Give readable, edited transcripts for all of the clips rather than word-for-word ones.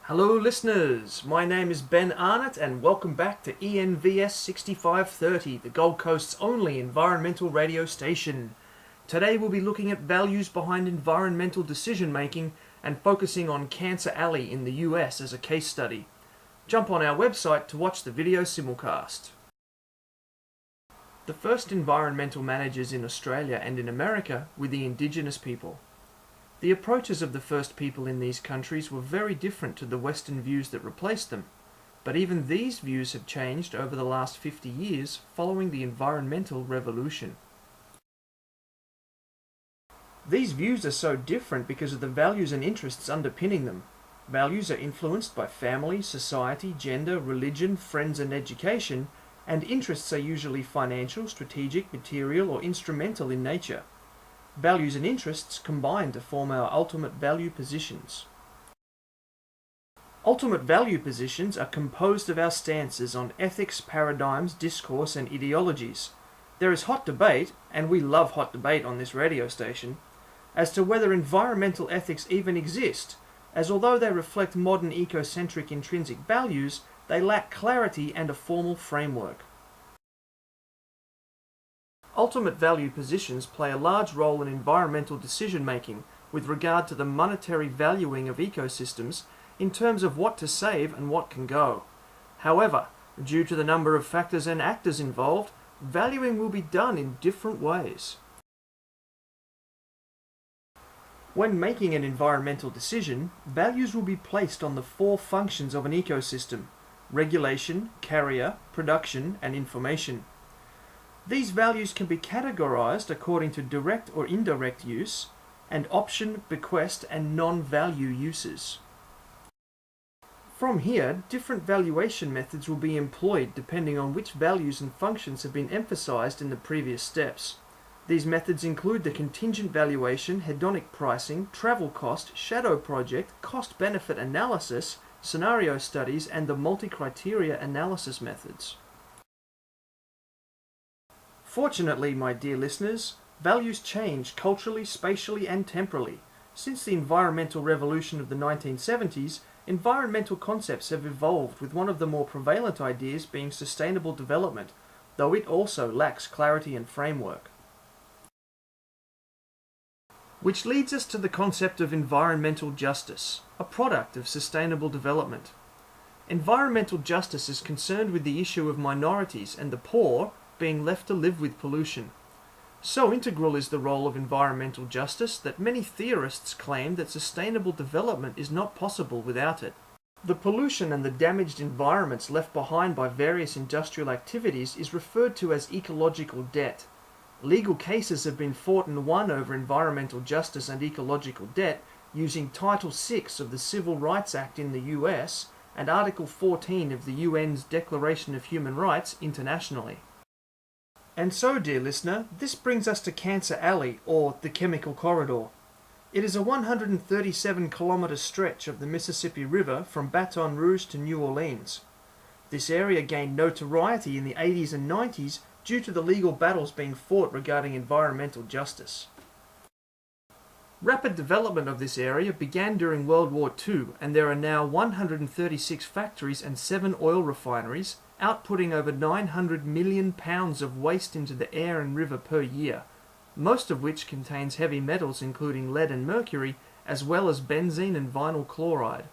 Hello listeners, my name is Ben Arnott and welcome back to ENVS6530, the Gold Coast's only environmental radio station. Today we'll be looking at values behind environmental decision making and focusing on Cancer Alley in the US as a case study. Jump on our website to watch the video simulcast. The first environmental managers in Australia and in America were the Indigenous people. The approaches of the first people in these countries were very different to the Western views that replaced them, but even these views have changed over the last 50 years following the environmental revolution. These views are so different because of the values and interests underpinning them. Values are influenced by family, society, gender, religion, friends and education, and interests are usually financial, strategic, material or instrumental in nature. Values and interests combine to form our ultimate value positions. Ultimate value positions are composed of our stances on ethics, paradigms, discourse and ideologies. There is hot debate, and we love hot debate on this radio station, as to whether environmental ethics even exist, as although they reflect modern ecocentric intrinsic values, they lack clarity and a formal framework. Ultimate value positions play a large role in environmental decision-making with regard to the monetary valuing of ecosystems in terms of what to save and what can go. However, due to the number of factors and actors involved, valuing will be done in different ways. When making an environmental decision, values will be placed on the four functions of an ecosystem: regulation, carrier, production, and information. These values can be categorized according to direct or indirect use, and option, bequest, and non-value uses. From here, different valuation methods will be employed depending on which values and functions have been emphasized in the previous steps. These methods include the contingent valuation, hedonic pricing, travel cost, shadow project, cost-benefit analysis, scenario studies, and the multi-criteria analysis methods. Fortunately, my dear listeners, values change culturally, spatially, and temporally. Since the environmental revolution of the 1970s, environmental concepts have evolved, with one of the more prevalent ideas being sustainable development, though it also lacks clarity and framework. Which leads us to the concept of environmental justice, a product of sustainable development. Environmental justice is concerned with the issue of minorities and the poor being left to live with pollution. So integral is the role of environmental justice that many theorists claim that sustainable development is not possible without it. The pollution and the damaged environments left behind by various industrial activities is referred to as ecological debt. Legal cases have been fought and won over environmental justice and ecological debt using Title VI of the Civil Rights Act in the US and Article 14 of the UN's Declaration of Human Rights internationally. And so, dear listener, this brings us to Cancer Alley, or the Chemical Corridor. It is a 137-kilometre stretch of the Mississippi River from Baton Rouge to New Orleans. This area gained notoriety in the 80s and 90s due to the legal battles being fought regarding environmental justice. Rapid development of this area began during World War II, and there are now 136 factories and 7 oil refineries, outputting over 900 million pounds of waste into the air and river per year, most of which contains heavy metals including lead and mercury, as well as benzene and vinyl chloride.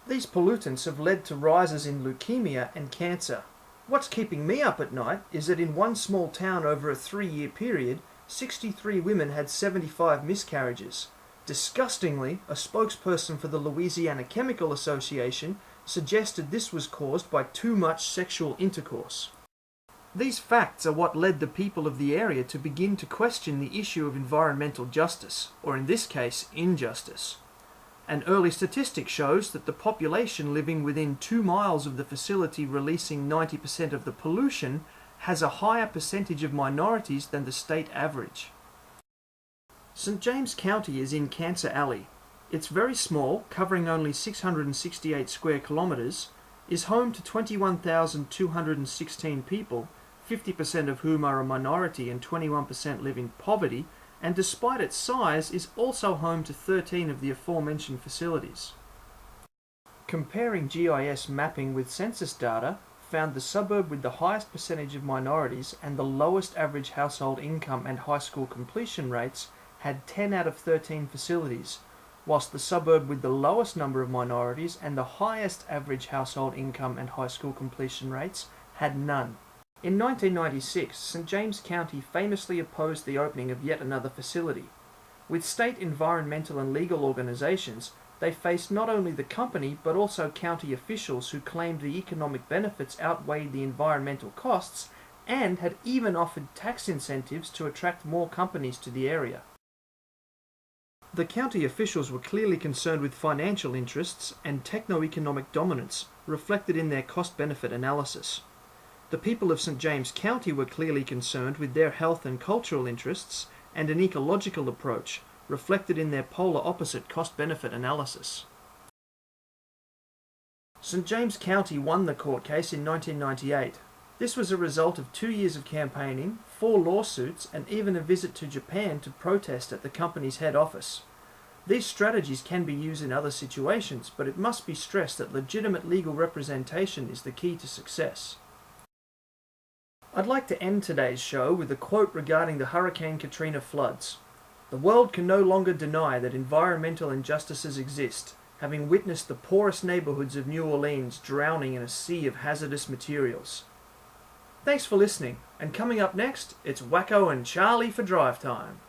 These pollutants have led to rises in leukemia and cancer. What's keeping me up at night is that in one small town over a 3-year period, 63 women had 75 miscarriages. Disgustingly, a spokesperson for the Louisiana Chemical Association suggested this was caused by too much sexual intercourse. These facts are what led the people of the area to begin to question the issue of environmental justice, or in this case, injustice. An early statistic shows that the population living within 2 miles of the facility releasing 90% of the pollution has a higher percentage of minorities than the state average. St. James County is in Cancer Alley. It's very small, covering only 668 square kilometres, is home to 21,216 people, 50% of whom are a minority and 21% live in poverty, and despite its size is also home to 13 of the aforementioned facilities. Comparing GIS mapping with census data found the suburb with the highest percentage of minorities and the lowest average household income and high school completion rates had 10 out of 13 facilities, whilst the suburb with the lowest number of minorities and the highest average household income and high school completion rates had none. In 1996, St James County famously opposed the opening of yet another facility. With state environmental and legal organisations, they faced not only the company but also county officials who claimed the economic benefits outweighed the environmental costs and had even offered tax incentives to attract more companies to the area. The county officials were clearly concerned with financial interests and techno-economic dominance, reflected in their cost-benefit analysis. The people of St James County were clearly concerned with their health and cultural interests and an ecological approach, reflected in their polar opposite cost-benefit analysis. St James County won the court case in 1998. This was a result of 2 years of campaigning, 4 lawsuits, and even a visit to Japan to protest at the company's head office. These strategies can be used in other situations, but it must be stressed that legitimate legal representation is the key to success. I'd like to end today's show with a quote regarding the Hurricane Katrina floods. The world can no longer deny that environmental injustices exist, having witnessed the poorest neighborhoods of New Orleans drowning in a sea of hazardous materials. Thanks for listening, and coming up next, it's Wacko and Charlie for Drive Time.